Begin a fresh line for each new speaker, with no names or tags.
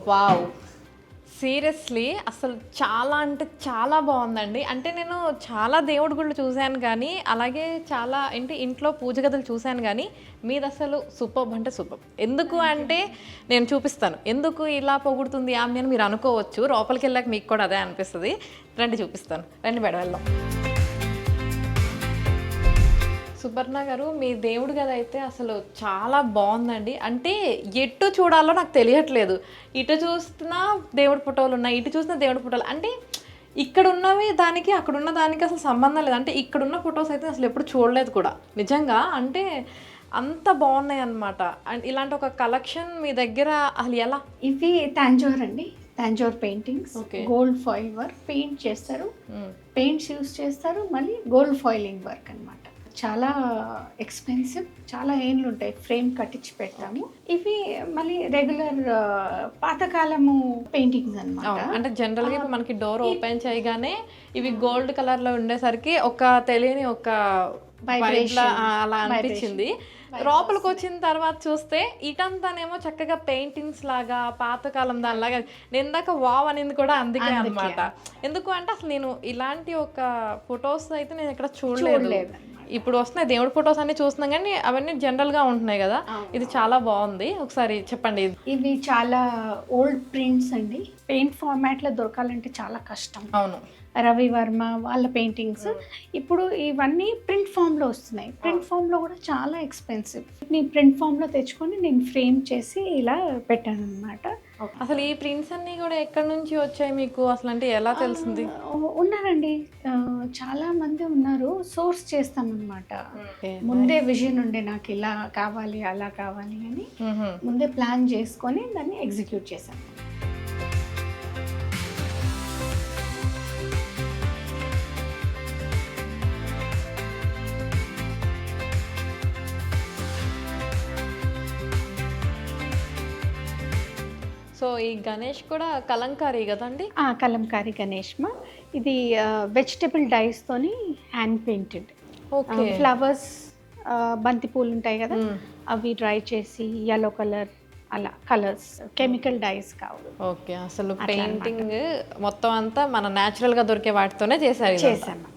Wow! Seriously అసలు చాలా అంటే చాలా బాగుందండి. అంటే నేను చాలా దేవుడి గుళ్ళు చూశాను కానీ, అలాగే చాలా ఏంటి ఇంట్లో పూజ గదులు చూశాను కానీ, మీది అసలు సూపర్బ్ అంటే సూపర్బ్. ఎందుకు అంటే నేను చూపిస్తాను. ఎందుకు ఇలా పొగుడుతుంది ఆమె అని మీరు అనుకోవచ్చు. లోపలికి వెళ్ళాక మీకు కూడా అదే అనిపిస్తుంది. రండి చూపిస్తాను. రండి మేడం వెళ్దాం. సుపర్ణ గారు, మీ దేవుడి గది అయితే అసలు చాలా బాగుందండి. అంటే ఎటు చూడాలో నాకు తెలియట్లేదు. ఇటు చూస్తున్నా దేవుడి ఫోటోలు ఉన్నాయి, ఇటు చూసినా దేవుడి ఫోటోలు. అంటే ఇక్కడ ఉన్నవి దానికి అక్కడున్న దానికి అసలు సంబంధం లేదు. అంటే ఇక్కడున్న ఫొటోస్ అయితే అసలు ఎప్పుడు చూడలేదు కూడా నిజంగా. అంటే అంత బాగున్నాయి అన్నమాట. అండ్ ఇలాంటి ఒక కలెక్షన్ మీ దగ్గర అసలు ఎలా?
ఇవి తాంజోర్ అండి, Tanjore paintings.
Okay.
Gold foil work paint చేస్తారు, పెయింట్స్ యూస్ చేస్తారు, మళ్ళీ గోల్డ్ ఫాయిలింగ్ వర్క్ అన్నమాట. చాలా ఎక్స్పెన్సివ్, చాలా ఏళ్ళు ఉంటాయి, ఫ్రేమ్ కట్టించి పెడతాము. ఇవి మళ్ళీ రెగ్యులర్ పాతకాలము పెయింటింగ్స్ అన్నమాట.
అంటే జనరల్గా ఇప్పుడు మనకి డోర్ ఓపెన్ చేయగానే ఇవి గోల్డ్ కలర్ లో ఉండేసరికి ఒక తెలియని ఒక vibe లా, అలా అనిపించింది. లోపలికి వచ్చిన తర్వాత చూస్తే ఇటంతానేమో చక్కగా పెయింటింగ్స్ లాగా పాతకాలం దానిలాగా. నేను ఇందాక వావ్ అనేది కూడా అందుకే అన్నమాట. ఎందుకు అంటే అసలు నేను ఇలాంటి ఒక ఫొటోస్ అయితే నేను ఇక్కడ చూడలేదు. ఇప్పుడు వస్తున్నాయి దేవుడి ఫొటోస్ అన్ని చూస్తున్నాం కానీ అవన్నీ జనరల్ గా ఉంటున్నాయి కదా. ఇది చాలా బాగుంది. ఒకసారి చెప్పండి.
ఇవి చాలా ఓల్డ్ ప్రింట్స్ అండి. పెయింట్ ఫార్మాట్ లో దొరకాలంటే చాలా కష్టం.
అవును,
రవి వర్మ వాళ్ళ పెయింటింగ్స్. ఇప్పుడు ఇవన్నీ ప్రింట్ ఫామ్లో వస్తున్నాయి. ప్రింట్ ఫామ్లో కూడా చాలా ఎక్స్పెన్సివ్. నేను ప్రింట్ ఫామ్లో తెచ్చుకొని నేను ఫ్రేమ్ చేసి ఇలా పెట్టాను అనమాట.
అసలు ఈ ప్రింట్స్ అన్ని కూడా ఎక్కడి నుంచి వచ్చాయి మీకు అసలు? అంటే ఎలా తెలిసింది?
ఉన్నారండి, చాలా మంది ఉన్నారు. సోర్స్ చేస్తామన్నమాట. ముందే విజన్ ఉండే నాకు ఇలా కావాలి అలా కావాలి అని ముందే ప్లాన్ చేసుకొని దాన్ని ఎగ్జిక్యూట్ చేశాను.
సో ఈ గణేష్ కూడా కలంకారీ కదండి?
కలంకారీ గణేష్మా. ఇది వెజిటబుల్ డైస్తోని హ్యాండ్ పెయింటెడ్.
ఓకే.
ఫ్లవర్స్, బంతి పూలు ఉంటాయి కదా, అవి డ్రై చేసి yellow కలర్ అలా కలర్స్, కెమికల్ డైస్ కావు.
ఓకే. అసలు పెయింటింగ్ మొత్తం అంతా మన న్యాచురల్ గా దొరికే వాటితోనే చేశాను.